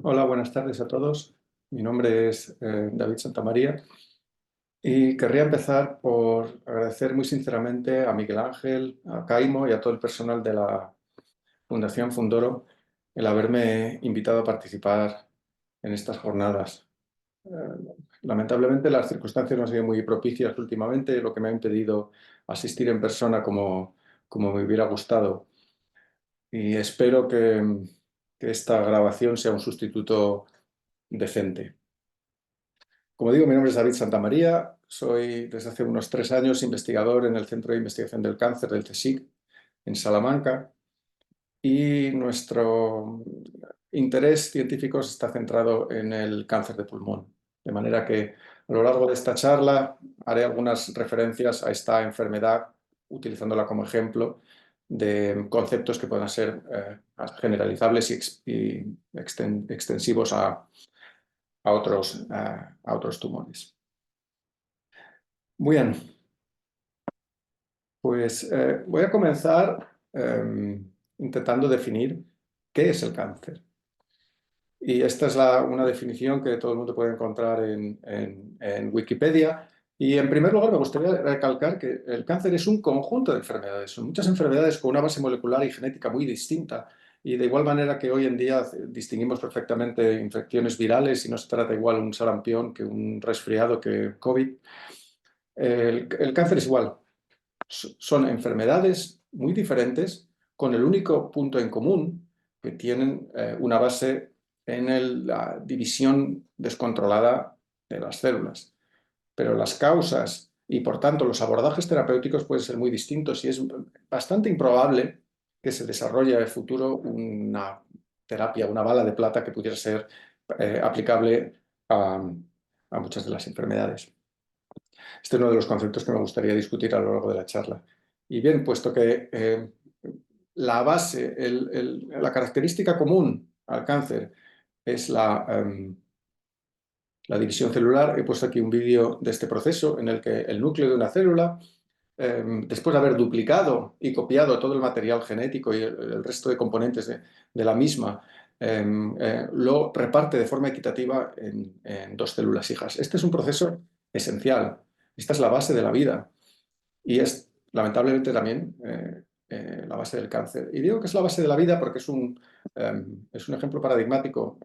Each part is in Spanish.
Hola, buenas tardes a todos. Mi nombre es David Santamaría y querría empezar por agradecer muy sinceramente a Miguel Ángel, a Caimo y a todo el personal de la Fundación Fundoro el haberme invitado a participar en estas jornadas. Eh, Lamentablemente las circunstancias no han sido muy propicias últimamente, lo que me ha impedido asistir en persona como me hubiera gustado. Y espero que esta grabación sea un sustituto decente. Como digo, mi nombre es David Santamaría, soy desde hace unos 3 años investigador en el Centro de Investigación del Cáncer del CSIC en Salamanca y nuestro interés científico está centrado en el cáncer de pulmón. De manera que a lo largo de esta charla haré algunas referencias a esta enfermedad utilizándola como ejemplo de conceptos que puedan ser generalizables y extensivos a otros tumores. Muy bien, pues voy a comenzar intentando definir qué es el cáncer. Y esta es una definición que todo el mundo puede encontrar en Wikipedia. Y en primer lugar me gustaría recalcar que el cáncer es un conjunto de enfermedades. Son muchas enfermedades con una base molecular y genética muy distinta. Y de igual manera que hoy en día distinguimos perfectamente infecciones virales y no se trata igual un sarampión que un resfriado que COVID, el cáncer es igual. Son enfermedades muy diferentes con el único punto en común que tienen una base en la división descontrolada de las células. Pero las causas y por tanto los abordajes terapéuticos pueden ser muy distintos y es bastante improbable que se desarrolle en el futuro una terapia, una bala de plata que pudiera ser aplicable a muchas de las enfermedades. Este es uno de los conceptos que me gustaría discutir a lo largo de la charla. Y bien, puesto que la base, la característica común al cáncer es la división celular, he puesto aquí un vídeo de este proceso en el que el núcleo de una célula, después de haber duplicado y copiado todo el material genético y el resto de componentes de la misma, lo reparte de forma equitativa en dos células hijas. Este es un proceso esencial. Esta es la base de la vida y es lamentablemente también la base del cáncer. Y digo que es la base de la vida porque es un ejemplo paradigmático,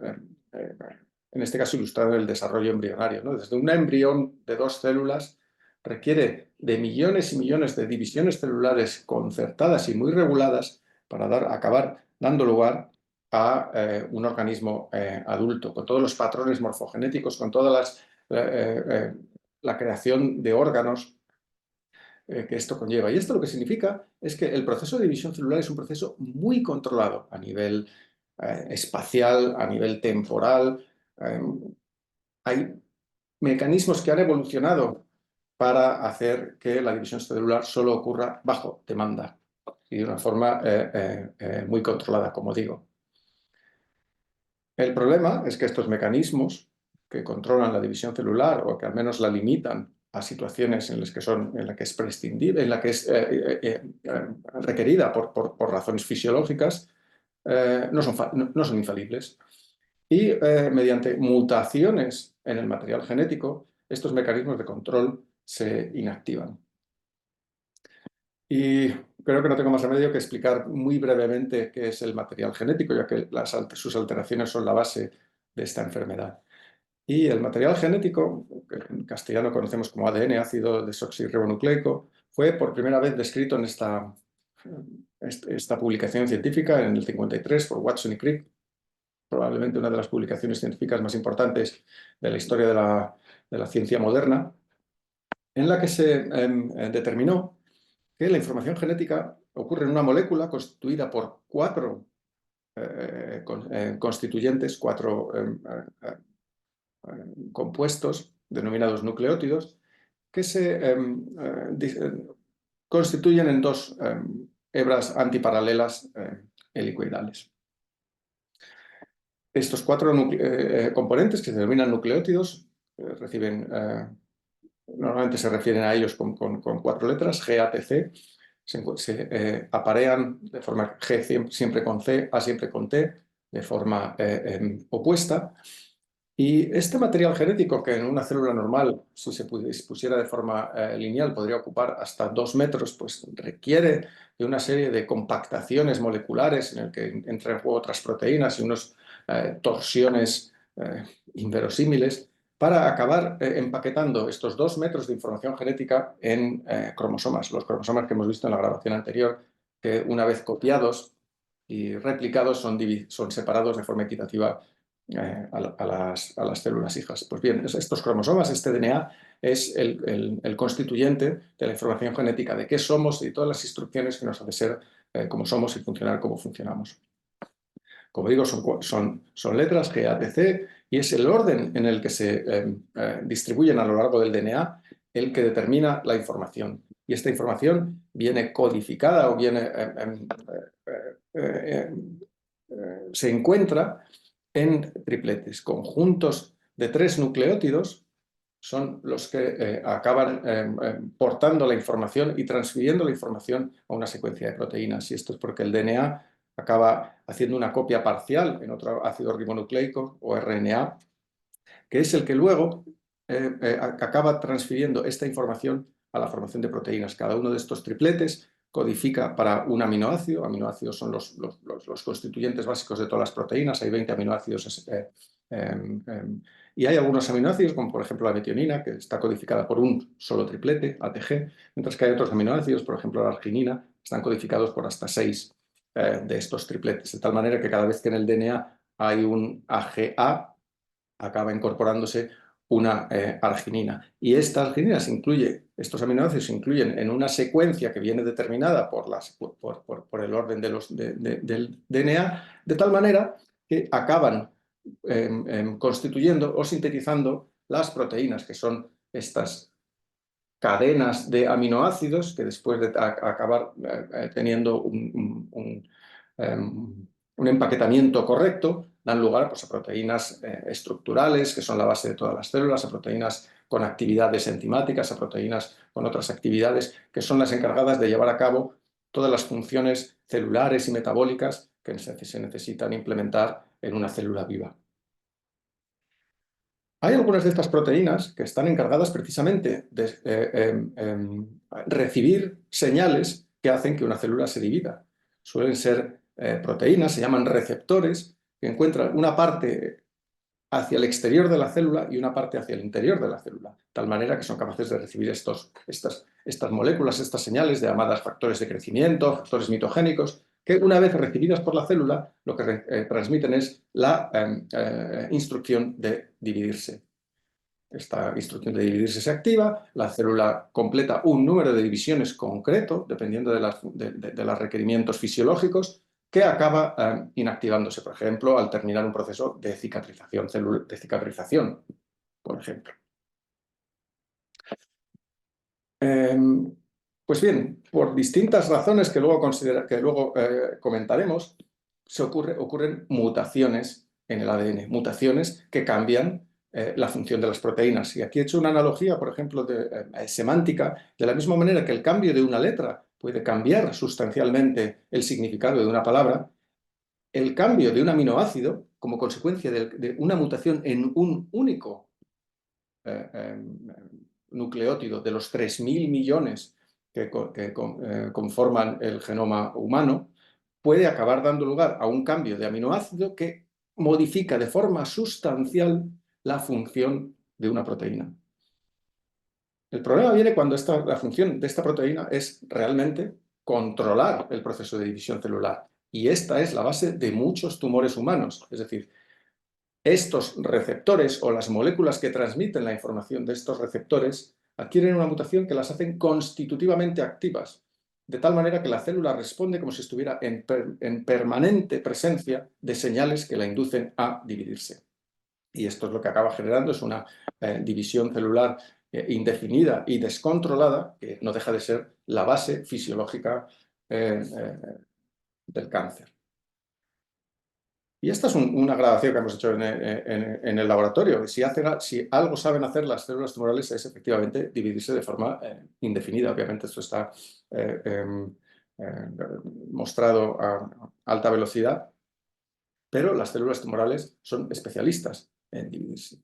en este caso ilustrado en el desarrollo embrionario, ¿no? Desde un embrión de 2 células requiere de millones y millones de divisiones celulares concertadas y muy reguladas para acabar dando lugar a un organismo adulto, con todos los patrones morfogenéticos, con toda la creación de órganos que esto conlleva. Y esto lo que significa es que el proceso de división celular es un proceso muy controlado a nivel espacial, a nivel temporal. Hay mecanismos que han evolucionado para hacer que la división celular solo ocurra bajo demanda y de una forma muy controlada, como digo. El problema es que estos mecanismos que controlan la división celular o que al menos la limitan a situaciones en la que es prescindible, en la que es requerida por razones fisiológicas, no son infalibles. Y mediante mutaciones en el material genético, estos mecanismos de control se inactivan. Y creo que no tengo más remedio que explicar muy brevemente qué es el material genético, ya que sus alteraciones son la base de esta enfermedad. Y el material genético, que en castellano conocemos como ADN, ácido desoxirribonucleico, fue por primera vez descrito en esta publicación científica en el 53 por Watson y Crick, probablemente una de las publicaciones científicas más importantes de la historia de la ciencia moderna, en la que se determinó que la información genética ocurre en una molécula constituida por 4 constituyentes, 4 compuestos denominados nucleótidos, que se constituyen en 2 hebras antiparalelas helicoidales. Estos 4 componentes, que se denominan nucleótidos, normalmente se refieren a ellos con 4 letras, GATC, se aparean de forma G siempre con C, A siempre con T, de forma opuesta. Y este material genético, que en una célula normal, si se pusiera de forma lineal, podría ocupar hasta 2 metros, pues requiere de una serie de compactaciones moleculares en el que entran en juego otras proteínas y unas torsiones inverosímiles para acabar empaquetando estos 2 metros de información genética en cromosomas. Los cromosomas que hemos visto en la grabación anterior, que una vez copiados y replicados son separados de forma equitativa a las células hijas. Pues bien, estos cromosomas, este DNA, es el constituyente de la información genética de qué somos y de todas las instrucciones que nos hace ser como somos y funcionar como funcionamos. Como digo, son letras G, A, T, C, y es el orden en el que se distribuyen a lo largo del DNA el que determina la información. Y esta información viene codificada o se encuentra en tripletes. Conjuntos de 3 nucleótidos son los que acaban portando la información y transfiriendo la información a una secuencia de proteínas. Y esto es porque el DNA acaba haciendo una copia parcial en otro ácido ribonucleico o RNA, que es el que luego acaba transfiriendo esta información a la formación de proteínas. Cada uno de estos tripletes codifica para un aminoácido. Aminoácidos son los constituyentes básicos de todas las proteínas. Hay 20 aminoácidos y hay algunos aminoácidos, como por ejemplo la metionina, que está codificada por un solo triplete, ATG, mientras que hay otros aminoácidos, por ejemplo la arginina, que están codificados por hasta 6 de estos tripletes, de tal manera que cada vez que en el DNA hay un AGA, acaba incorporándose una arginina. Y esta arginina estos aminoácidos se incluyen en una secuencia que viene determinada por el orden del DNA, de tal manera que acaban constituyendo o sintetizando las proteínas, que son estas cadenas de aminoácidos que después de acabar teniendo un empaquetamiento correcto, dan lugar pues, a proteínas estructurales, que son la base de todas las células, a proteínas con actividades enzimáticas, a proteínas con otras actividades, que son las encargadas de llevar a cabo todas las funciones celulares y metabólicas que se necesitan implementar en una célula viva. Hay algunas de estas proteínas que están encargadas precisamente de recibir señales que hacen que una célula se divida. Suelen ser proteínas, se llaman receptores, que encuentran una parte hacia el exterior de la célula y una parte hacia el interior de la célula, de tal manera que son capaces de recibir estas moléculas, estas señales de llamadas factores de crecimiento, factores mitogénicos, que una vez recibidas por la célula, lo que transmiten es la instrucción de dividirse. Esta instrucción de dividirse se activa, la célula completa un número de divisiones concreto, dependiendo de los requerimientos fisiológicos, que acaba inactivándose, por ejemplo, al terminar un proceso de cicatrización, por ejemplo. Pues bien, por distintas razones que luego comentaremos, ocurren mutaciones en el ADN, mutaciones que cambian la función de las proteínas. Y aquí he hecho una analogía, por ejemplo, semántica, de la misma manera que el cambio de una letra puede cambiar sustancialmente el significado de una palabra, el cambio de un aminoácido, como consecuencia de una mutación en un único nucleótido de los 3.000 millones que conforman el genoma humano, puede acabar dando lugar a un cambio de aminoácido que modifica de forma sustancial la función de una proteína. El problema viene cuando la función de esta proteína es realmente controlar el proceso de división celular. Y esta es la base de muchos tumores humanos. Es decir, estos receptores o las moléculas que transmiten la información de estos receptores adquieren una mutación que las hacen constitutivamente activas, de tal manera que la célula responde como si estuviera en permanente presencia de señales que la inducen a dividirse. Y esto es lo que acaba generando, es una división celular indefinida y descontrolada, que no deja de ser la base fisiológica del cáncer. Y esta es una grabación que hemos hecho en el laboratorio. Si algo saben hacer las células tumorales es efectivamente dividirse de forma indefinida. Obviamente esto está mostrado a alta velocidad, pero las células tumorales son especialistas en dividirse.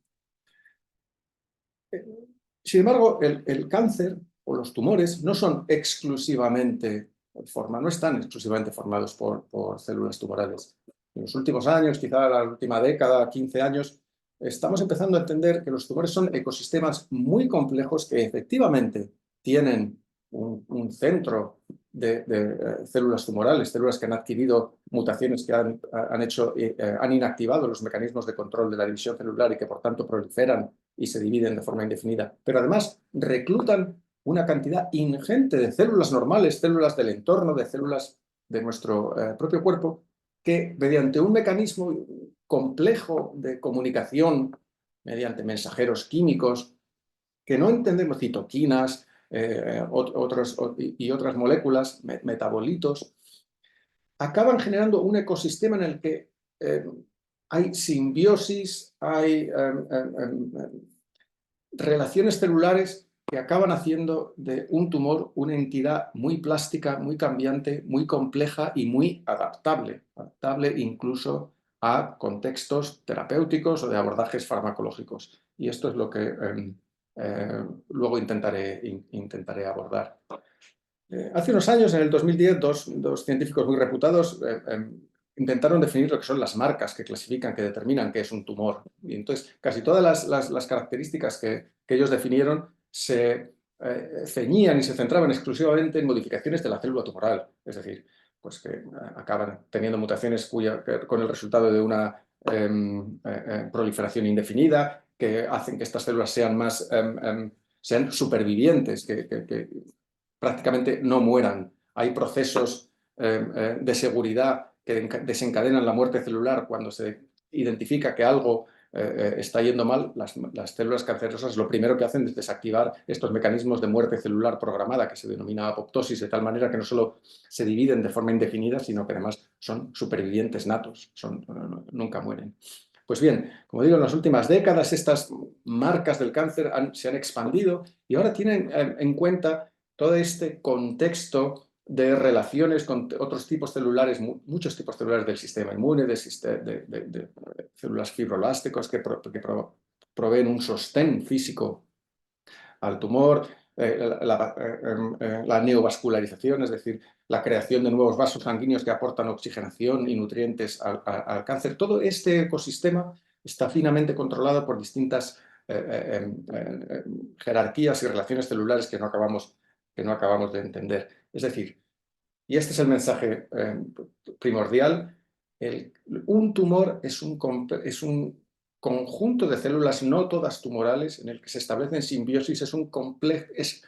Sin embargo, el cáncer o los tumores no son exclusivamente no están exclusivamente formados por células tumorales. En los últimos años, quizá la última década, 15 años, estamos empezando a entender que los tumores son ecosistemas muy complejos que efectivamente tienen un centro de células tumorales, células que han adquirido mutaciones que han inactivado los mecanismos de control de la división celular y que por tanto proliferan y se dividen de forma indefinida, pero además reclutan una cantidad ingente de células normales, células del entorno, de células de nuestro propio cuerpo, que mediante un mecanismo complejo de comunicación, mediante mensajeros químicos, que no entendemos, citoquinas y otras moléculas, metabolitos, acaban generando un ecosistema en el que hay simbiosis, hay relaciones celulares que acaban haciendo de un tumor una entidad muy plástica, muy cambiante, muy compleja y muy adaptable incluso a contextos terapéuticos o de abordajes farmacológicos. Y esto es lo que luego intentaré abordar. Hace unos años, en el 2010, dos científicos muy reputados intentaron definir lo que son las marcas que clasifican, que determinan qué es un tumor. Y entonces, casi todas las características que ellos definieron se ceñían y se centraban exclusivamente en modificaciones de la célula tumoral. Es decir, pues que acaban teniendo mutaciones con el resultado de una proliferación indefinida, que hacen que estas células sean supervivientes, que prácticamente no mueran. Hay procesos de seguridad que desencadenan la muerte celular cuando se identifica que algo está yendo mal. Las células cancerosas lo primero que hacen es desactivar estos mecanismos de muerte celular programada, que se denomina apoptosis, de tal manera que no solo se dividen de forma indefinida, sino que además son supervivientes natos, nunca mueren. Pues bien, como digo, en las últimas décadas estas marcas del cáncer se han expandido y ahora tienen en cuenta todo este contexto de relaciones con otros tipos celulares, muchos tipos celulares del sistema inmune, de células fibroblásticas que proveen un sostén físico al tumor, la neovascularización, es decir, la creación de nuevos vasos sanguíneos que aportan oxigenación y nutrientes al cáncer. Todo este ecosistema está finamente controlado por distintas jerarquías y relaciones celulares que no acabamos de entender. Es decir, y este es el mensaje primordial, un tumor es un conjunto de células, no todas tumorales, en el que se establecen simbiosis, es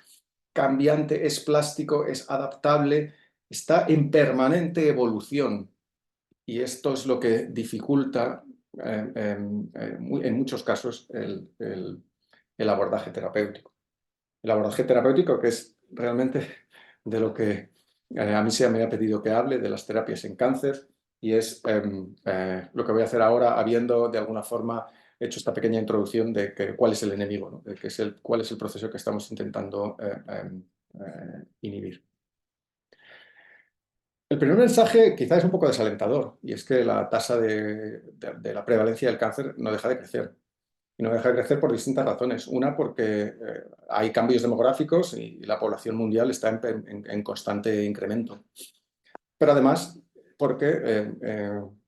cambiante, es plástico, es adaptable, está en permanente evolución. Y esto es lo que dificulta en muchos casos el abordaje terapéutico. El abordaje terapéutico, que es realmente de lo que a mí se me ha pedido que hable, de las terapias en cáncer, y es lo que voy a hacer ahora, habiendo de alguna forma hecho esta pequeña introducción de cuál es el enemigo, ¿no? Cuál es el proceso que estamos intentando inhibir. El primer mensaje quizás es un poco desalentador, y es que la tasa de la prevalencia del cáncer no deja de crecer. Y no deja de crecer por distintas razones. Una, porque hay cambios demográficos y la población mundial está en constante incremento. Pero además, porque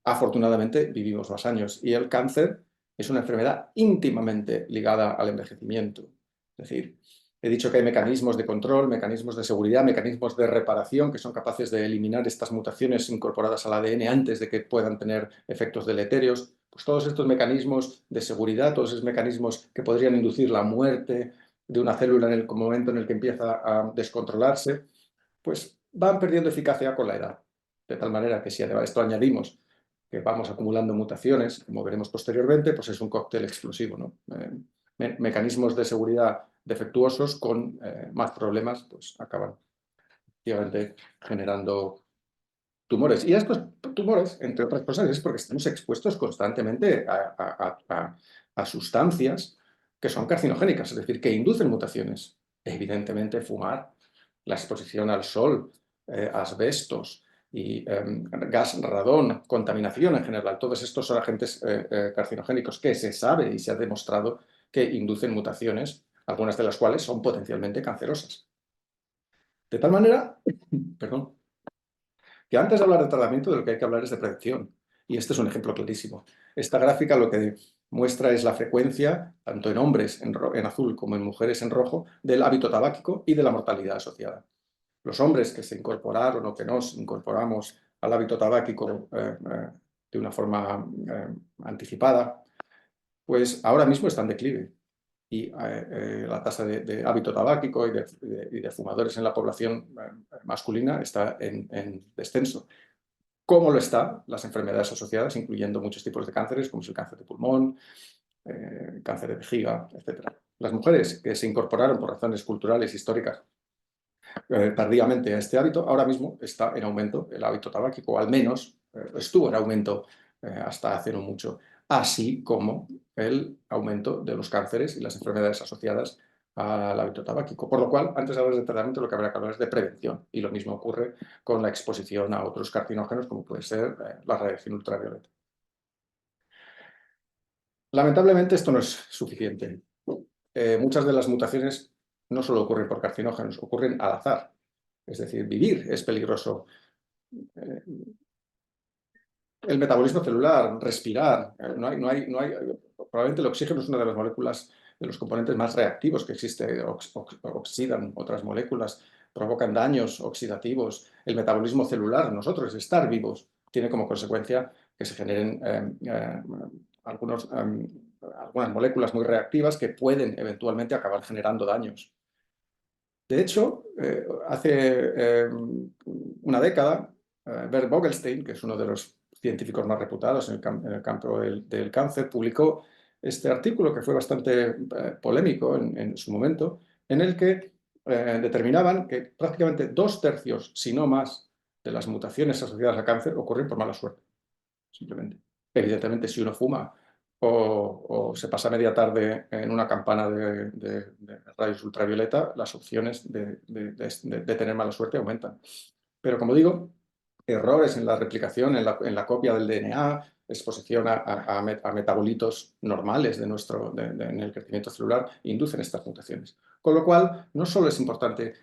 afortunadamente vivimos más años y el cáncer es una enfermedad íntimamente ligada al envejecimiento. Es decir, he dicho que hay mecanismos de control, mecanismos de seguridad, mecanismos de reparación que son capaces de eliminar estas mutaciones incorporadas al ADN antes de que puedan tener efectos deleterios. Pues todos estos mecanismos de seguridad, todos esos mecanismos que podrían inducir la muerte de una célula en el momento en el que empieza a descontrolarse, pues van perdiendo eficacia con la edad. De tal manera que si a esto añadimos que vamos acumulando mutaciones, como veremos posteriormente, pues es un cóctel explosivo, ¿no? Mecanismos de seguridad defectuosos con más problemas, pues acaban efectivamente generando tumores. Y estos tumores, entre otras cosas, es porque estamos expuestos constantemente a sustancias que son carcinogénicas, es decir, que inducen mutaciones. Evidentemente, fumar la exposición al sol, asbestos y gas radón, contaminación en general. Todos estos son agentes carcinogénicos que se sabe y se ha demostrado que inducen mutaciones, algunas de las cuales son potencialmente cancerosas. De tal manera, perdón, que antes de hablar de tratamiento, de lo que hay que hablar es de prevención. Y este es un ejemplo clarísimo. Esta gráfica lo que muestra es la frecuencia, tanto en hombres en azul como en mujeres en rojo, del hábito tabáquico y de la mortalidad asociada. Los hombres que se incorporaron o que nos incorporamos al hábito tabáquico de una forma anticipada, pues ahora mismo está en declive. Y la tasa de hábito tabáquico y de fumadores en la población masculina está en descenso. ¿Cómo lo está las enfermedades asociadas, incluyendo muchos tipos de cánceres, como es el cáncer de pulmón, cáncer de vejiga, etc.? Las mujeres que se incorporaron por razones culturales, históricas, tardíamente a este hábito, ahora mismo está en aumento el hábito tabáquico, o al menos estuvo en aumento hasta hace no mucho, así como el aumento de los cánceres y las enfermedades asociadas al hábito tabáquico. Por lo cual, antes de hablar de tratamiento, lo que habrá que hablar es de prevención. Y lo mismo ocurre con la exposición a otros carcinógenos, como puede ser la radiación ultravioleta. Lamentablemente, esto no es suficiente. Muchas de las mutaciones no solo ocurren por carcinógenos, ocurren al azar. Es decir, vivir es peligroso. El metabolismo celular, respirar, probablemente el oxígeno es una de las moléculas, de los componentes más reactivos que existe, oxidan otras moléculas, provocan daños oxidativos. El metabolismo celular, nosotros, estar vivos, tiene como consecuencia que se generen algunas moléculas muy reactivas que pueden eventualmente acabar generando daños. De hecho, hace una década, Bert Vogelstein, que es uno de los científicos más reputados en el campo del cáncer, publicó este artículo que fue bastante polémico en su momento, en el que determinaban que prácticamente 2/3, si no más, de las mutaciones asociadas a cáncer ocurren por mala suerte, simplemente. Evidentemente, si uno fuma o se pasa media tarde en una campana de rayos ultravioleta, las opciones de tener mala suerte aumentan. Pero como digo, errores en la replicación, en la copia del DNA, exposición a metabolitos normales en el crecimiento celular, inducen estas mutaciones. Con lo cual, no solo es importante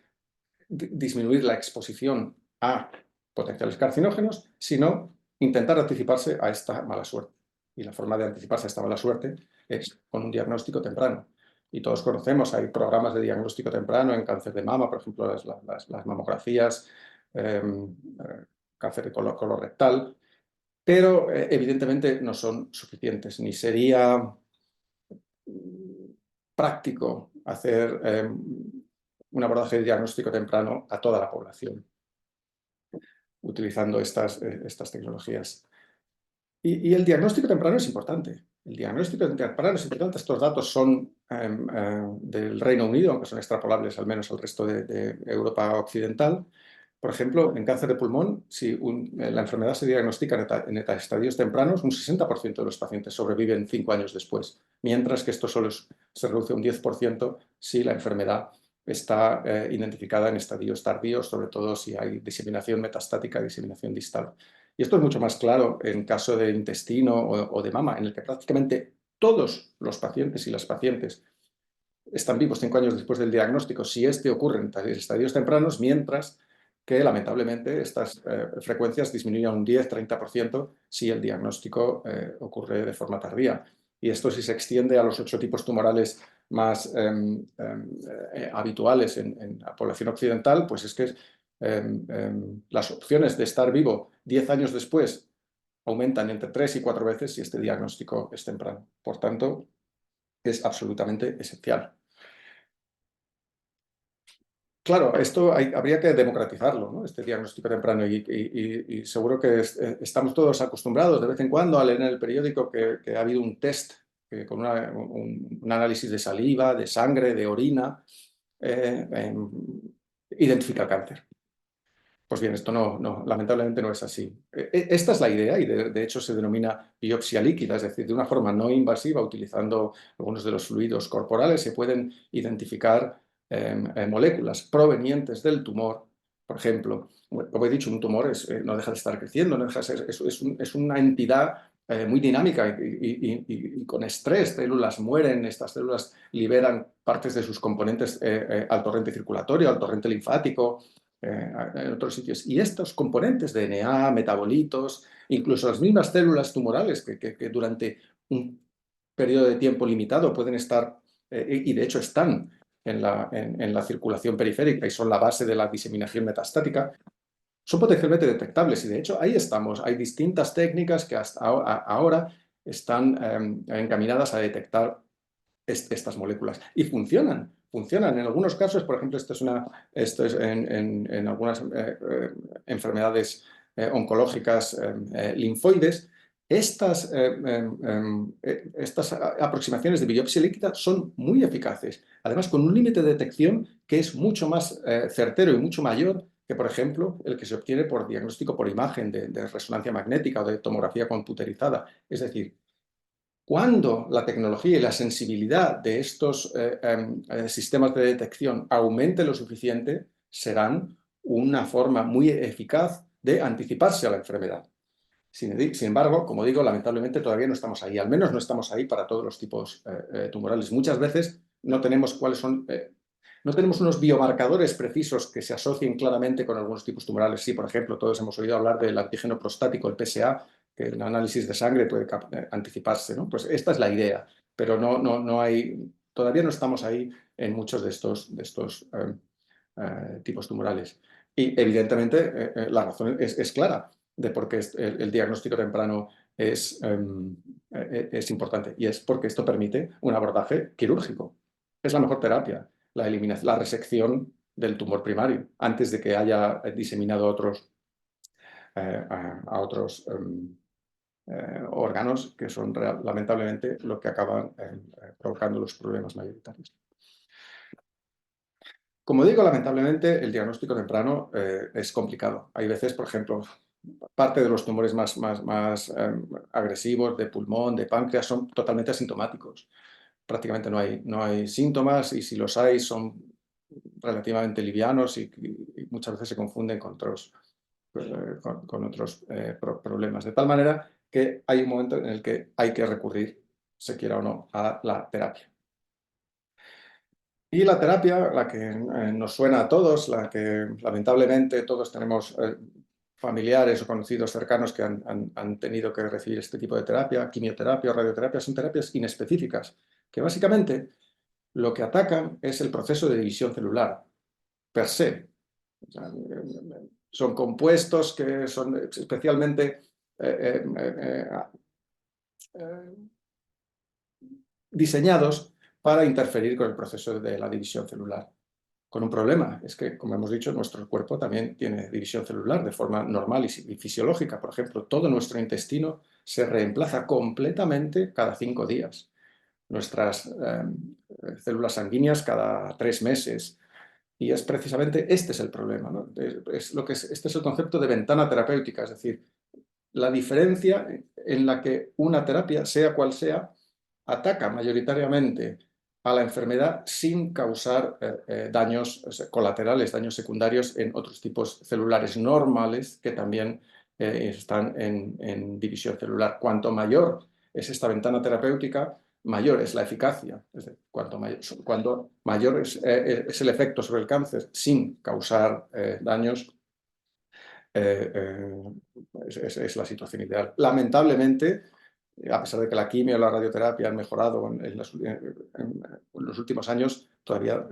disminuir la exposición a potenciales carcinógenos, sino intentar anticiparse a esta mala suerte. Y la forma de anticiparse a esta mala suerte es con un diagnóstico temprano. Y todos conocemos, hay programas de diagnóstico temprano en cáncer de mama, por ejemplo, las mamografías, cáncer de colorectal, pero evidentemente no son suficientes, ni sería práctico hacer un abordaje de diagnóstico temprano a toda la población utilizando estas tecnologías. Y el diagnóstico temprano es importante. El diagnóstico temprano es importante. Estos datos son del Reino Unido, aunque son extrapolables al menos al resto de Europa occidental. Por ejemplo, en cáncer de pulmón, si la enfermedad se diagnostica en estadios tempranos, un 60% de los pacientes sobreviven 5 años después, mientras que esto solo se reduce a un 10% si la enfermedad está identificada en estadios tardíos, sobre todo si hay diseminación metastática, diseminación distal. Y esto es mucho más claro en caso de intestino o de mama, en el que prácticamente todos los pacientes y las pacientes están vivos 5 años después del diagnóstico si este ocurre en estadios tempranos, mientras que lamentablemente estas frecuencias disminuyen un 10-30% si el diagnóstico ocurre de forma tardía. Y esto, si se extiende a los 8 tipos tumorales más habituales en la población occidental, pues es que las opciones de estar vivo 10 años después aumentan entre 3 y 4 veces si este diagnóstico es temprano. Por tanto, es absolutamente esencial. Claro, esto habría que democratizarlo, ¿no? Este diagnóstico temprano, y seguro que estamos todos acostumbrados de vez en cuando a leer en el periódico que ha habido un test con un análisis de saliva, de sangre, de orina, identifica el cáncer. Pues bien, esto lamentablemente no es así. Esta es la idea y de hecho se denomina biopsia líquida, es decir, de una forma no invasiva, utilizando algunos de los fluidos corporales, se pueden identificar moléculas provenientes del tumor. Por ejemplo, como he dicho, un tumor no deja de estar creciendo, no deja de ser, es una entidad muy dinámica y con estrés. Células mueren, estas células liberan partes de sus componentes al torrente circulatorio, al torrente linfático, en otros sitios. Y estos componentes, DNA, metabolitos, incluso las mismas células tumorales que durante un periodo de tiempo limitado pueden estar, y de hecho están en la circulación periférica y son la base de la diseminación metastática, son potencialmente detectables. Y de hecho ahí estamos. Hay distintas técnicas que hasta ahora están encaminadas a detectar estas moléculas. Y funcionan. Funcionan. En algunos casos, por ejemplo, esto es en algunas enfermedades oncológicas linfoides. Estas aproximaciones de biopsia líquida son muy eficaces, además con un límite de detección que es mucho más certero y mucho mayor que, por ejemplo, el que se obtiene por diagnóstico por imagen de resonancia magnética o de tomografía computerizada. Es decir, cuando la tecnología y la sensibilidad de estos sistemas de detección aumente lo suficiente, serán una forma muy eficaz de anticiparse a la enfermedad. Sin embargo, como digo, lamentablemente todavía no estamos ahí, al menos no estamos ahí para todos los tipos tumorales. Muchas veces no tenemos no tenemos unos biomarcadores precisos que se asocien claramente con algunos tipos tumorales. Sí, por ejemplo, todos hemos oído hablar del antígeno prostático, el PSA, que en el análisis de sangre puede anticiparse, ¿no? Pues esta es la idea, pero no hay, todavía no estamos ahí en muchos de estos tipos tumorales. Y evidentemente la razón es clara de por qué el diagnóstico temprano es importante, y es porque esto permite un abordaje quirúrgico. Es la mejor terapia, la eliminación, la resección del tumor primario, antes de que haya diseminado a otros órganos que son lamentablemente lo que acaban provocando los problemas mayoritarios. Como digo, lamentablemente el diagnóstico temprano es complicado. Hay veces, por ejemplo, parte de los tumores más agresivos de pulmón, de páncreas, son totalmente asintomáticos. Prácticamente no hay síntomas, y si los hay son relativamente livianos y muchas veces se confunden con otros problemas. De tal manera que hay un momento en el que hay que recurrir, se quiera o no, a la terapia. Y la terapia, la que nos suena a todos, la que lamentablemente todos tenemos familiares o conocidos cercanos que han tenido que recibir este tipo de terapia, quimioterapia o radioterapia, son terapias inespecíficas, que básicamente lo que atacan es el proceso de división celular, per se. O sea, son compuestos que son especialmente diseñados para interferir con el proceso de la división celular. Con un problema, es que, como hemos dicho, nuestro cuerpo también tiene división celular de forma normal y fisiológica. Por ejemplo, todo nuestro intestino se reemplaza completamente cada 5 días. Nuestras células sanguíneas cada 3 meses. Y es precisamente este es el problema, ¿no? Este es el concepto de ventana terapéutica, es decir, la diferencia en la que una terapia, sea cual sea, ataca mayoritariamente a la enfermedad sin causar daños colaterales, daños secundarios en otros tipos celulares normales que también están en división celular. Cuanto mayor es esta ventana terapéutica, mayor es la eficacia. Es decir, cuanto mayor es el efecto sobre el cáncer sin causar daños, es la situación ideal. Lamentablemente, a pesar de que la quimio y la radioterapia han mejorado en los últimos años, todavía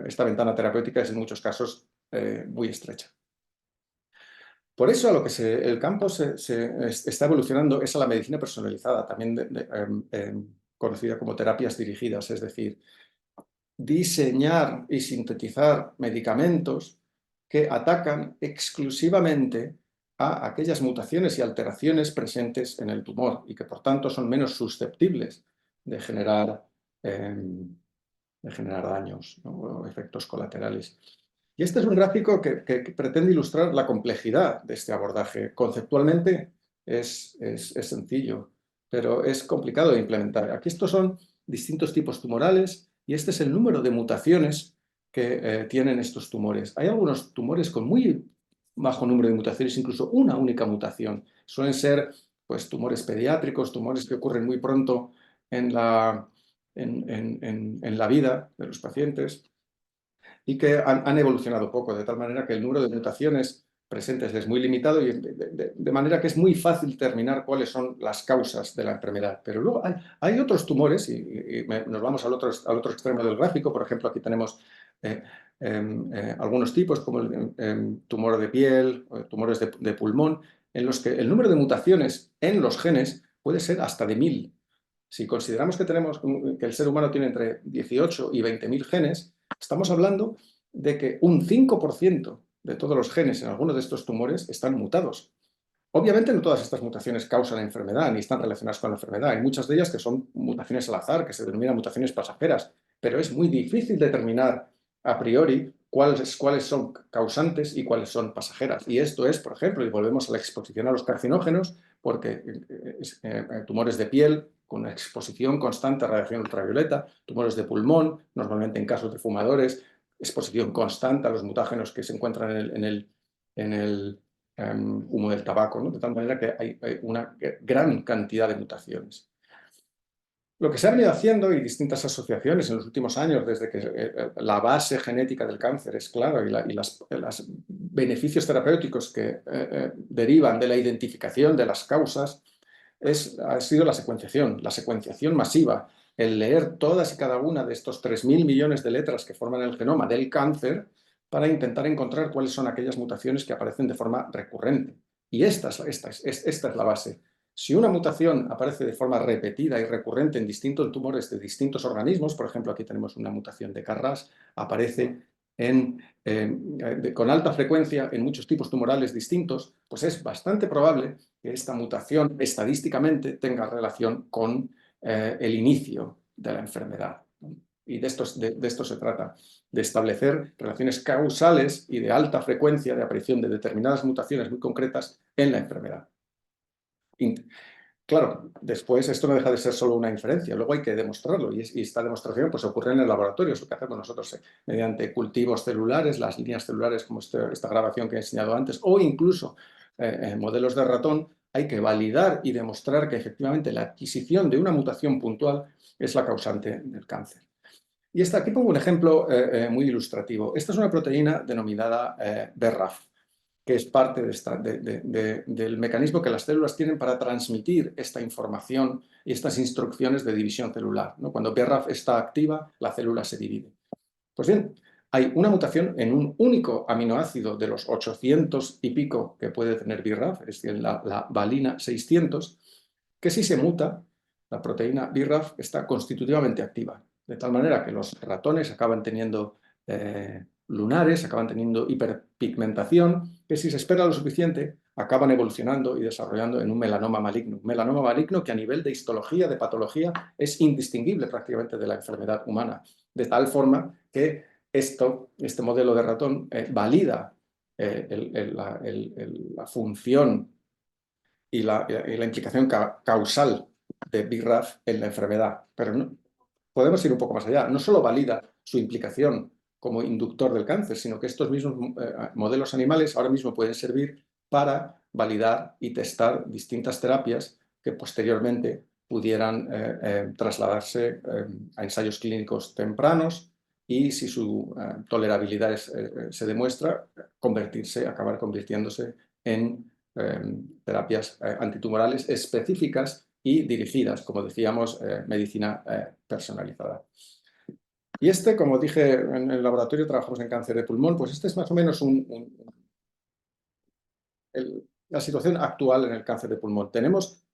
esta ventana terapéutica es en muchos casos muy estrecha. Por eso a lo que el campo está evolucionando es a la medicina personalizada, también conocida como terapias dirigidas, es decir, diseñar y sintetizar medicamentos que atacan exclusivamente a aquellas mutaciones y alteraciones presentes en el tumor y que por tanto son menos susceptibles de generar daños, ¿no? O efectos colaterales. Y este es un gráfico que pretende ilustrar la complejidad de este abordaje. Conceptualmente es sencillo, pero es complicado de implementar. Aquí estos son distintos tipos tumorales y este es el número de mutaciones que tienen estos tumores. Hay algunos tumores con muy bajo número de mutaciones, incluso una única mutación. Suelen ser pues, tumores pediátricos, tumores que ocurren muy pronto en la vida de los pacientes y que han evolucionado poco, de tal manera que el número de mutaciones presentes es muy limitado y de manera que es muy fácil determinar cuáles son las causas de la enfermedad. Pero luego hay otros tumores, y nos vamos al otro extremo del gráfico. Por ejemplo, aquí tenemos algunos tipos, como el tumor de piel, tumores de pulmón, en los que el número de mutaciones en los genes puede ser hasta de 1000. Si consideramos que el ser humano tiene entre 18 y 20.000 genes, estamos hablando de que un 5% de todos los genes en algunos de estos tumores están mutados. Obviamente no todas estas mutaciones causan la enfermedad ni están relacionadas con la enfermedad. Hay muchas de ellas que son mutaciones al azar, que se denominan mutaciones pasajeras, pero es muy difícil determinar a priori cuáles son causantes y cuáles son pasajeras. Y esto es, por ejemplo, y volvemos a la exposición a los carcinógenos, porque tumores de piel con exposición constante a radiación ultravioleta, tumores de pulmón, normalmente en casos de fumadores, exposición constante a los mutágenos que se encuentran en el humo del tabaco, ¿no? De tal manera que hay una gran cantidad de mutaciones. Lo que se ha venido haciendo y distintas asociaciones en los últimos años, desde que la base genética del cáncer es clara y los beneficios terapéuticos que derivan de la identificación de las causas, ha sido la secuenciación masiva, el leer todas y cada una de estos 3.000 millones de letras que forman el genoma del cáncer para intentar encontrar cuáles son aquellas mutaciones que aparecen de forma recurrente. Y esta es la base. Si una mutación aparece de forma repetida y recurrente en distintos tumores de distintos organismos, por ejemplo, aquí tenemos una mutación de KRAS, aparece con alta frecuencia en muchos tipos tumorales distintos, pues es bastante probable que esta mutación estadísticamente tenga relación con el inicio de la enfermedad. Y de esto se trata, de establecer relaciones causales y de alta frecuencia de aparición de determinadas mutaciones muy concretas en la enfermedad. Claro, después esto no deja de ser solo una inferencia, luego hay que demostrarlo y esta demostración pues, ocurre en el laboratorio, es lo que hacemos nosotros mediante cultivos celulares, las líneas celulares como esta grabación que he enseñado antes, o incluso en modelos de ratón. Hay que validar y demostrar que efectivamente la adquisición de una mutación puntual es la causante del cáncer. Y aquí pongo un ejemplo muy ilustrativo. Esta es una proteína denominada BRAF, que es parte del mecanismo que las células tienen para transmitir esta información y estas instrucciones de división celular, ¿no? Cuando BRAF está activa, la célula se divide. Pues bien, hay una mutación en un único aminoácido de los 800 y pico que puede tener BRAF, es decir, la valina 600, que si se muta, la proteína BRAF está constitutivamente activa, de tal manera que los ratones acaban teniendo lunares, acaban teniendo hiperpigmentación, que si se espera lo suficiente, acaban evolucionando y desarrollando en un melanoma maligno. Un melanoma maligno que a nivel de histología, de patología, es indistinguible prácticamente de la enfermedad humana. De tal forma que este modelo de ratón valida la función y la implicación causal de BRAF en la enfermedad. Pero no, podemos ir un poco más allá. No solo valida su implicación como inductor del cáncer, sino que estos mismos modelos animales ahora mismo pueden servir para validar y testar distintas terapias que posteriormente pudieran trasladarse a ensayos clínicos tempranos y, si su tolerabilidad se demuestra, acabar convirtiéndose en terapias antitumorales específicas y dirigidas, como decíamos, medicina personalizada. Y como dije, en el laboratorio trabajamos en cáncer de pulmón, pues este es más o menos la situación actual en el cáncer de pulmón. Tenemos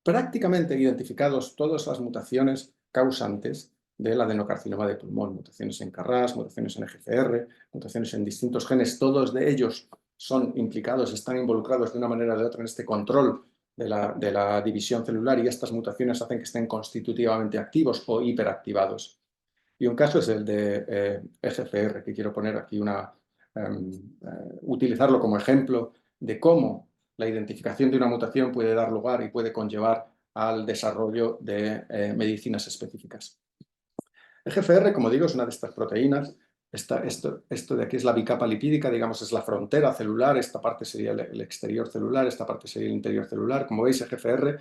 prácticamente identificados todas las mutaciones causantes del adenocarcinoma de pulmón, mutaciones en KRAS, mutaciones en EGFR, mutaciones en distintos genes, todos de ellos son implicados, están involucrados de una manera o de otra en este control de la división celular, y estas mutaciones hacen que estén constitutivamente activos o hiperactivados. Y un caso es el de EGFR, que quiero poner aquí utilizarlo como ejemplo de cómo la identificación de una mutación puede dar lugar y puede conllevar al desarrollo de medicinas específicas. EGFR, como digo, es una de estas proteínas. Esto de aquí es la bicapa lipídica, digamos, es la frontera celular. Esta parte sería el exterior celular, esta parte sería el interior celular. Como veis, EGFR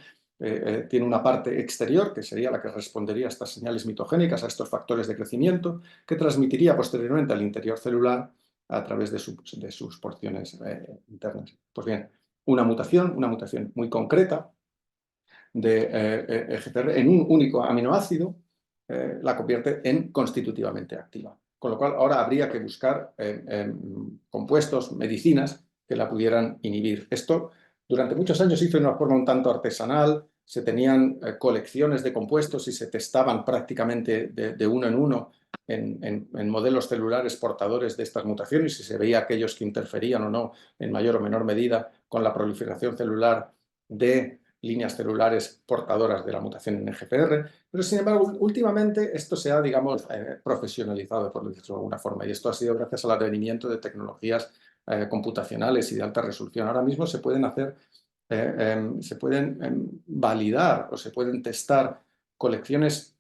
tiene una parte exterior, que sería la que respondería a estas señales mitogénicas, a estos factores de crecimiento, que transmitiría posteriormente al interior celular a través de sus porciones internas. Pues bien, una mutación muy concreta de EGFR en un único aminoácido la convierte en constitutivamente activa. Con lo cual ahora habría que buscar compuestos, medicinas que la pudieran inhibir. Esto durante muchos años se hizo de una forma un tanto artesanal, se tenían colecciones de compuestos y se testaban prácticamente de uno en uno en modelos celulares portadores de estas mutaciones y se veía aquellos que interferían o no en mayor o menor medida con la proliferación celular de líneas celulares portadoras de la mutación en EGFR, pero sin embargo últimamente esto se ha, digamos, profesionalizado, por decirlo de alguna forma, y esto ha sido gracias al advenimiento de tecnologías computacionales y de alta resolución. Ahora mismo se pueden hacer, se pueden validar o se pueden testar colecciones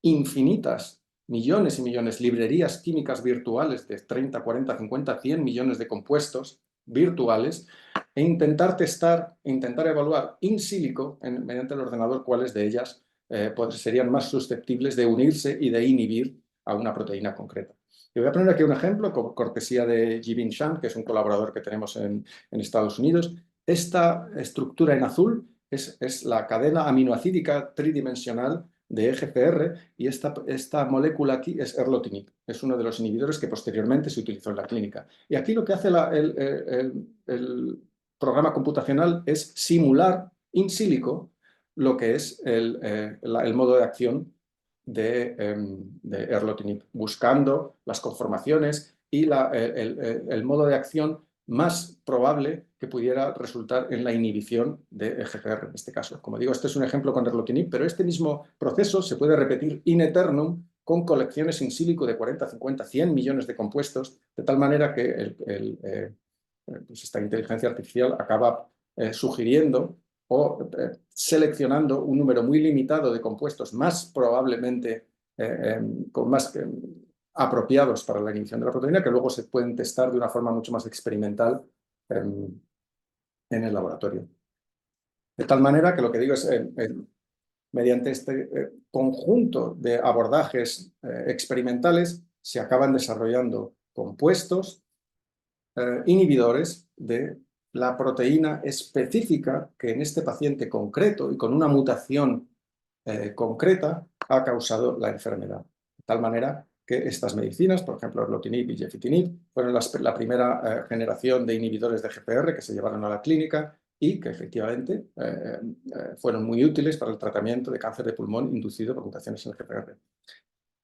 infinitas, millones y millones, librerías químicas virtuales de 30, 40, 50, 100 millones de compuestos virtuales e intentar testar, intentar evaluar in silico, mediante el ordenador, cuáles de ellas serían más susceptibles de unirse y de inhibir a una proteína concreta. Y voy a poner aquí un ejemplo, con cortesía de Jibin Shan, que es un colaborador que tenemos en Estados Unidos. Esta estructura en azul es la cadena aminoacídica tridimensional de EGFR y esta molécula aquí es erlotinib. Es uno de los inhibidores que posteriormente se utilizó en la clínica. Y aquí lo que hace el programa computacional es simular in silico lo que es el modo de acción de erlotinib, buscando las conformaciones y el modo de acción más probable que pudiera resultar en la inhibición de EGFR en este caso. Como digo, este es un ejemplo con erlotinib, pero este mismo proceso se puede repetir in eternum con colecciones in silico de 40, 50, 100 millones de compuestos, de tal manera que pues esta inteligencia artificial acaba sugiriendo o seleccionando un número muy limitado de compuestos más probablemente con más apropiados para la inhibición de la proteína, que luego se pueden testar de una forma mucho más experimental en el laboratorio. De tal manera que lo que digo es, mediante este conjunto de abordajes experimentales, se acaban desarrollando compuestos inhibidores de la proteína específica que en este paciente concreto y con una mutación concreta ha causado la enfermedad. De tal manera que estas medicinas, por ejemplo, erlotinib y gefitinib, fueron la primera generación de inhibidores de EGFR que se llevaron a la clínica y que efectivamente fueron muy útiles para el tratamiento de cáncer de pulmón inducido por mutaciones en EGFR.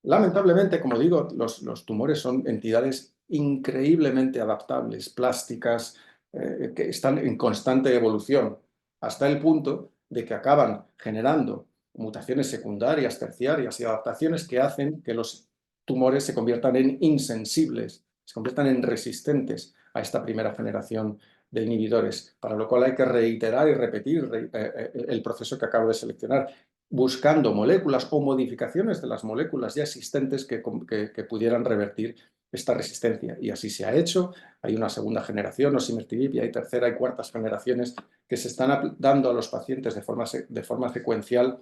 Lamentablemente, como digo, los tumores son entidades increíblemente adaptables, plásticas, que están en constante evolución, hasta el punto de que acaban generando mutaciones secundarias, terciarias y adaptaciones que hacen que los tumores se conviertan en insensibles, se conviertan en resistentes a esta primera generación de inhibidores, para lo cual hay que reiterar y repetir el proceso que acabo de seleccionar, buscando moléculas o modificaciones de las moléculas ya existentes que pudieran revertir esta resistencia. Y así se ha hecho. Hay una segunda generación, osimertinib, y hay tercera y cuartas generaciones que se están dando a los pacientes de forma secuencial,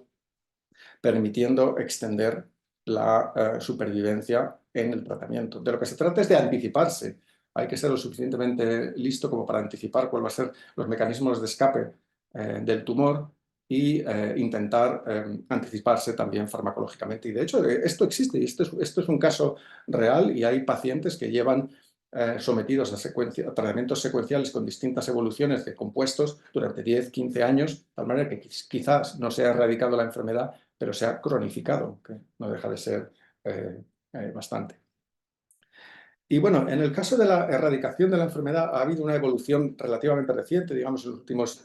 permitiendo extender la supervivencia en el tratamiento. De lo que se trata es de anticiparse. Hay que ser lo suficientemente listo como para anticipar cuáles van a ser los mecanismos de escape del tumor y intentar anticiparse también farmacológicamente. Y de hecho, esto existe y esto es un caso real y hay pacientes que llevan sometidos a tratamientos secuenciales con distintas evoluciones de compuestos durante 10, 15 años, de tal manera que quizás no se ha erradicado la enfermedad, pero se ha cronificado, que no deja de ser bastante. Y bueno, en el caso de la erradicación de la enfermedad ha habido una evolución relativamente reciente, digamos en los últimos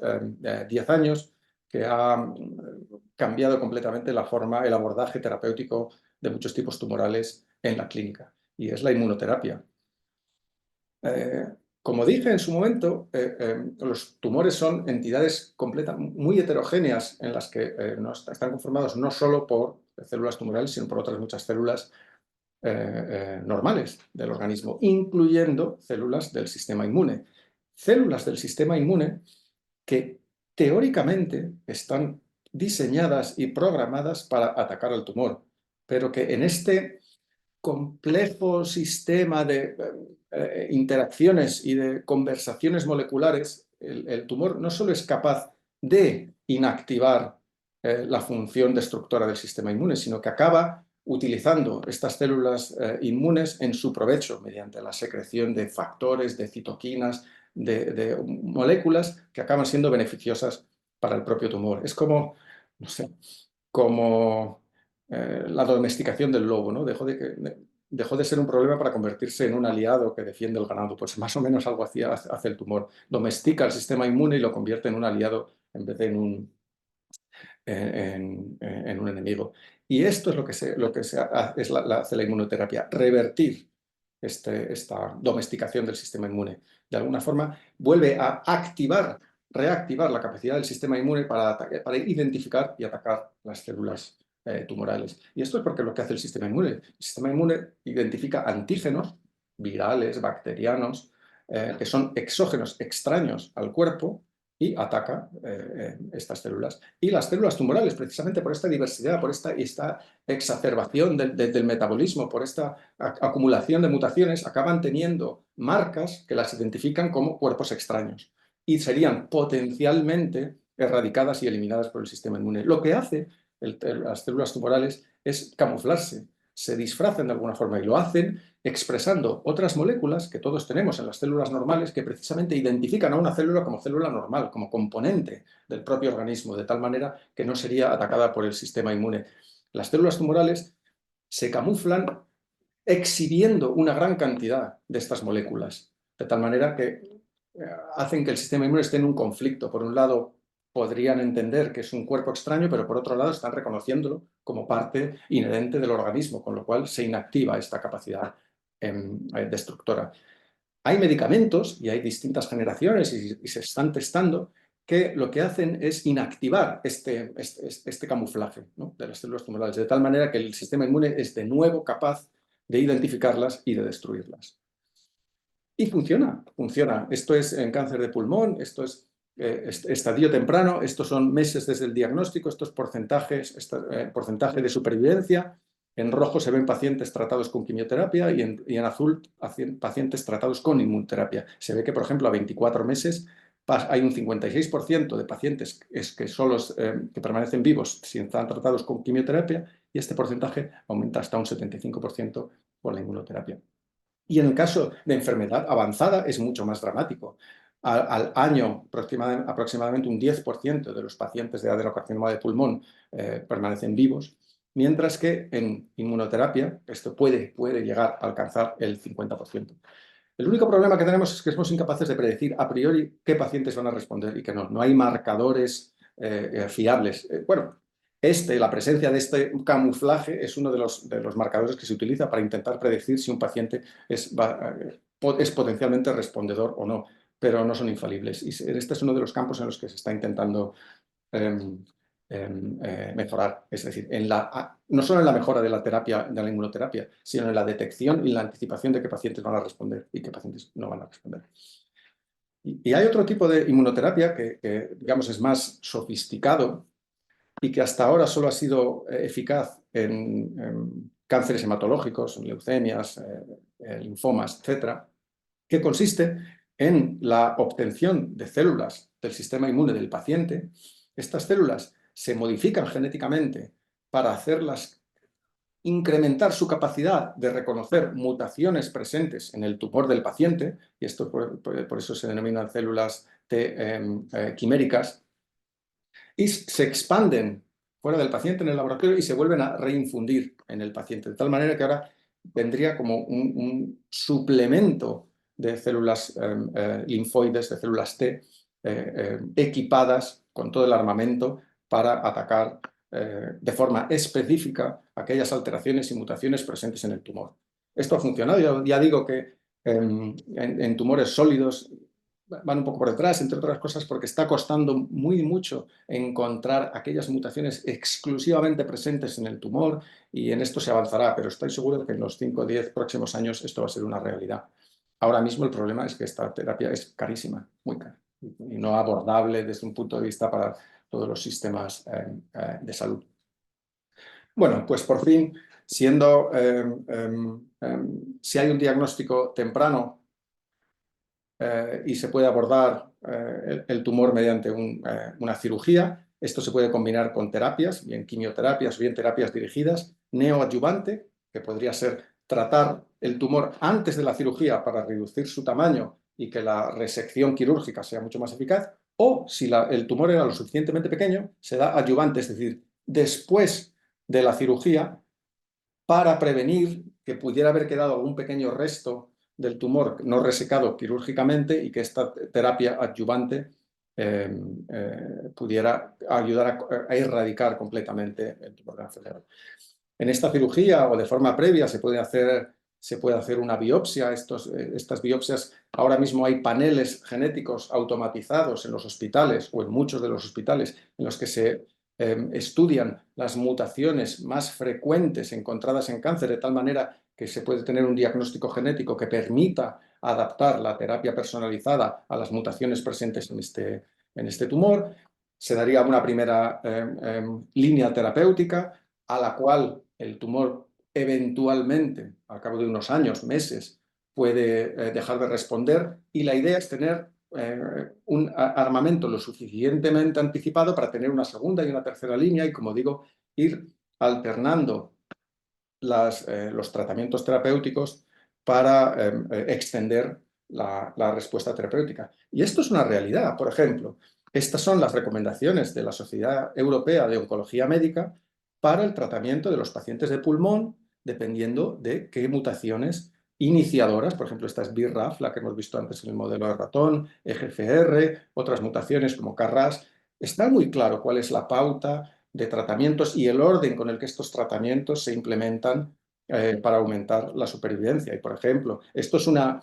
10 años, que ha cambiado completamente la forma, el abordaje terapéutico de muchos tipos tumorales en la clínica, y es la inmunoterapia. Como dije en su momento, los tumores son entidades muy heterogéneas en las que están conformados no solo por células tumorales, sino por otras muchas células normales del organismo, incluyendo células del sistema inmune. Células del sistema inmune que teóricamente están diseñadas y programadas para atacar al tumor, pero que en este complejo sistema de interacciones y de conversaciones moleculares, el tumor no solo es capaz de inactivar la función destructora del sistema inmune, sino que acaba utilizando estas células inmunes en su provecho mediante la secreción de factores, de citoquinas, de moléculas que acaban siendo beneficiosas para el propio tumor. Es como, no sé, como la domesticación del lobo, ¿no? Dejó de ser un problema para convertirse en un aliado que defiende el ganado. Pues más o menos algo así hace el tumor. Domestica el sistema inmune y lo convierte en un aliado en vez de en un enemigo. Y esto es lo que hace la inmunoterapia, revertir esta domesticación del sistema inmune. De alguna forma vuelve a reactivar la capacidad del sistema inmune para identificar y atacar las células tumorales. Y esto es porque lo que hace el sistema inmune. El sistema inmune identifica antígenos virales, bacterianos, que son exógenos, extraños al cuerpo, y ataca estas células. Y las células tumorales, precisamente por esta diversidad, por esta exacerbación del metabolismo, por esta acumulación de mutaciones, acaban teniendo marcas que las identifican como cuerpos extraños y serían potencialmente erradicadas y eliminadas por el sistema inmune. Lo que hace las células tumorales es camuflarse, se disfrazan de alguna forma y lo hacen expresando otras moléculas que todos tenemos en las células normales que precisamente identifican a una célula como célula normal, como componente del propio organismo, de tal manera que no sería atacada por el sistema inmune. Las células tumorales se camuflan exhibiendo una gran cantidad de estas moléculas, de tal manera que hacen que el sistema inmune esté en un conflicto. Por un lado, podrían entender que es un cuerpo extraño, pero por otro lado están reconociéndolo como parte inherente del organismo, con lo cual se inactiva esta capacidad destructora. Hay medicamentos, y hay distintas generaciones, y se están testando, que lo que hacen es inactivar este camuflaje, ¿no?, de las células tumorales, de tal manera que el sistema inmune es de nuevo capaz de identificarlas y de destruirlas. Y funciona. Esto es en cáncer de pulmón, esto es estadio temprano, estos son meses desde el diagnóstico, estos porcentajes, porcentaje de supervivencia. En rojo se ven pacientes tratados con quimioterapia y en azul pacientes tratados con inmunoterapia. Se ve que, por ejemplo, a 24 meses hay un 56% de pacientes que permanecen vivos si están tratados con quimioterapia, y este porcentaje aumenta hasta un 75% con la inmunoterapia. Y en el caso de enfermedad avanzada es mucho más dramático. Al año, aproximadamente un 10% de los pacientes de adenocarcinoma de pulmón permanecen vivos, mientras que en inmunoterapia esto puede llegar a alcanzar el 50%. El único problema que tenemos es que somos incapaces de predecir a priori qué pacientes van a responder y qué no. No hay marcadores fiables. La presencia de este camuflaje es uno de los marcadores que se utiliza para intentar predecir si un paciente es potencialmente respondedor o no, pero no son infalibles. Y este es uno de los campos en los que se está intentando mejorar. Es decir, no solo en la mejora de la terapia, de la inmunoterapia, sino en la detección y la anticipación de qué pacientes van a responder y qué pacientes no van a responder. Y hay otro tipo de inmunoterapia que digamos, es más sofisticado, y que hasta ahora solo ha sido eficaz en cánceres hematológicos, en leucemias, linfomas, etc., que consiste en la obtención de células del sistema inmune del paciente. Estas células se modifican genéticamente para hacerlas incrementar su capacidad de reconocer mutaciones presentes en el tumor del paciente, y esto por eso se denominan células T quiméricas, y se expanden fuera del paciente en el laboratorio y se vuelven a reinfundir en el paciente, de tal manera que ahora vendría como un suplemento de células linfoides, de células T, equipadas con todo el armamento para atacar de forma específica aquellas alteraciones y mutaciones presentes en el tumor. Esto ha funcionado. Ya digo que en tumores sólidos van un poco por detrás, entre otras cosas porque está costando mucho encontrar aquellas mutaciones exclusivamente presentes en el tumor, y en esto se avanzará, pero estoy seguro de que en los 5 o 10 próximos años esto va a ser una realidad. Ahora mismo el problema es que esta terapia es carísima, muy cara, y no abordable desde un punto de vista para todos los sistemas de salud. Bueno, pues por fin, si hay un diagnóstico temprano y se puede abordar el tumor mediante una cirugía, esto se puede combinar con terapias, bien quimioterapias o bien terapias dirigidas, neoadyuvante, que podría ser tratar el tumor antes de la cirugía para reducir su tamaño y que la resección quirúrgica sea mucho más eficaz, o si el tumor era lo suficientemente pequeño, se da adyuvante, es decir, después de la cirugía, para prevenir que pudiera haber quedado algún pequeño resto del tumor no resecado quirúrgicamente y que esta terapia adyuvante pudiera ayudar a erradicar completamente el tumor canceroso. En esta cirugía o de forma previa se puede hacer una biopsia. Estas biopsias, ahora mismo hay paneles genéticos automatizados en los hospitales o en muchos de los hospitales en los que se estudian las mutaciones más frecuentes encontradas en cáncer, de tal manera que se puede tener un diagnóstico genético que permita adaptar la terapia personalizada a las mutaciones presentes en este tumor. Se daría una primera línea terapéutica a la cual el tumor eventualmente, al cabo de unos años, meses, puede dejar de responder, y la idea es tener un armamento lo suficientemente anticipado para tener una segunda y una tercera línea y, como digo, ir alternando los tratamientos terapéuticos para extender la respuesta terapéutica. Y esto es una realidad. Por ejemplo, estas son las recomendaciones de la Sociedad Europea de Oncología Médica para el tratamiento de los pacientes de pulmón, dependiendo de qué mutaciones iniciadoras, por ejemplo, esta es BRAF, la que hemos visto antes en el modelo de ratón, EGFR, otras mutaciones como KRAS. Está muy claro cuál es la pauta de tratamientos y el orden con el que estos tratamientos se implementan para aumentar la supervivencia. Y, por ejemplo, esto es una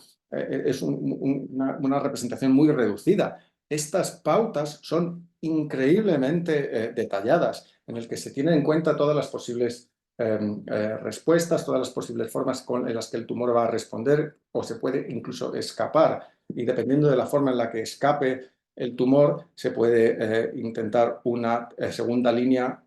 representación muy reducida. Estas pautas son increíblemente detalladas, en el que se tienen en cuenta todas las posibles respuestas, todas las posibles formas en las que el tumor va a responder, o se puede incluso escapar. Y dependiendo de la forma en la que escape el tumor, se puede intentar una segunda línea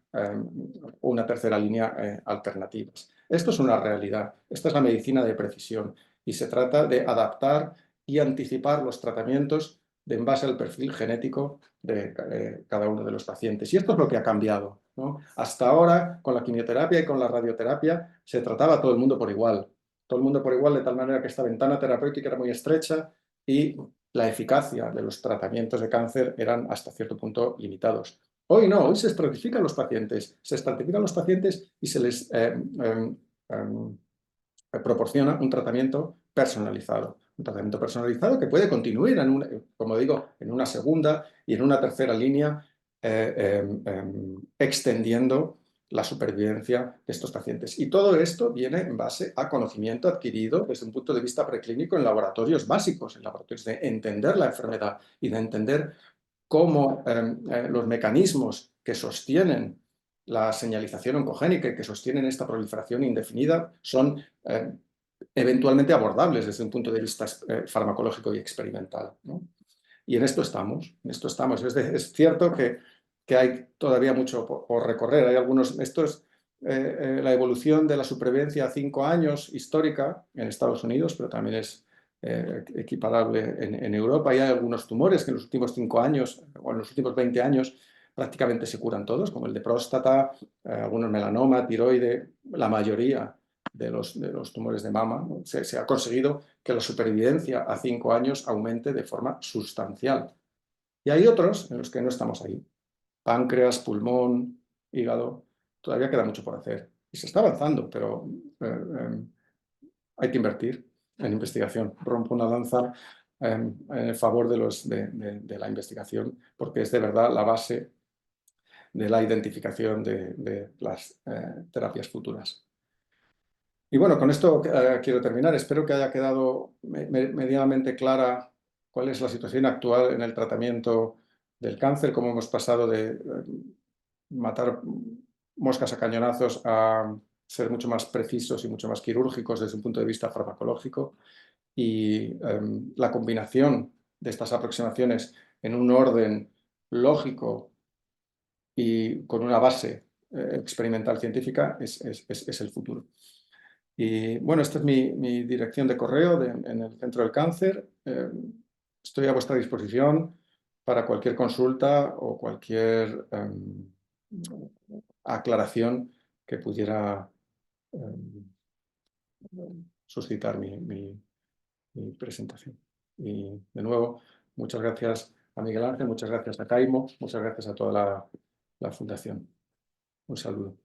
o una tercera línea alternativas. Esto es una realidad. Esta es la medicina de precisión y se trata de adaptar y anticipar los tratamientos en base al perfil genético de cada uno de los pacientes. Y esto es lo que ha cambiado, ¿no? Hasta ahora, con la quimioterapia y con la radioterapia, se trataba a todo el mundo por igual. Todo el mundo por igual, de tal manera que esta ventana terapéutica era muy estrecha y la eficacia de los tratamientos de cáncer eran hasta cierto punto limitados. Hoy no, hoy se estratifican los pacientes, y se les proporciona un tratamiento personalizado. Un tratamiento personalizado que puede continuar, como digo, en una segunda y en una tercera línea, extendiendo la supervivencia de estos pacientes. Y todo esto viene en base a conocimiento adquirido desde un punto de vista preclínico en laboratorios básicos, en laboratorios de entender la enfermedad y de entender cómo los mecanismos que sostienen la señalización oncogénica y que sostienen esta proliferación indefinida son eventualmente abordables desde un punto de vista farmacológico y experimental, ¿no? Y en esto estamos, Es cierto que hay todavía mucho por recorrer. Hay algunos, la evolución de la supervivencia a 5 años histórica en Estados Unidos, pero también es equiparable en Europa. Y hay algunos tumores que en los últimos 5 años o en los últimos 20 años prácticamente se curan todos, como el de próstata, algunos melanoma, tiroide, la mayoría de los tumores de mama, ¿no? Se ha conseguido que la supervivencia a 5 años aumente de forma sustancial. Y hay otros en los que no estamos ahí. Páncreas, pulmón, hígado, todavía queda mucho por hacer. Y se está avanzando, pero hay que invertir en investigación. Rompo una lanza en favor de la investigación, porque es de verdad la base de la identificación de las terapias futuras. Y bueno, con esto quiero terminar. Espero que haya quedado medianamente clara cuál es la situación actual en el tratamiento del cáncer, cómo hemos pasado de matar moscas a cañonazos a ser mucho más precisos y mucho más quirúrgicos desde un punto de vista farmacológico, y la combinación de estas aproximaciones en un orden lógico y con una base experimental científica es el futuro. Y bueno, esta es mi dirección de correo en el Centro del Cáncer. Estoy a vuestra disposición para cualquier consulta o cualquier aclaración que pudiera suscitar mi presentación. Y de nuevo, muchas gracias a Miguel Ángel, muchas gracias a Caimo, muchas gracias a toda la Fundación. Un saludo.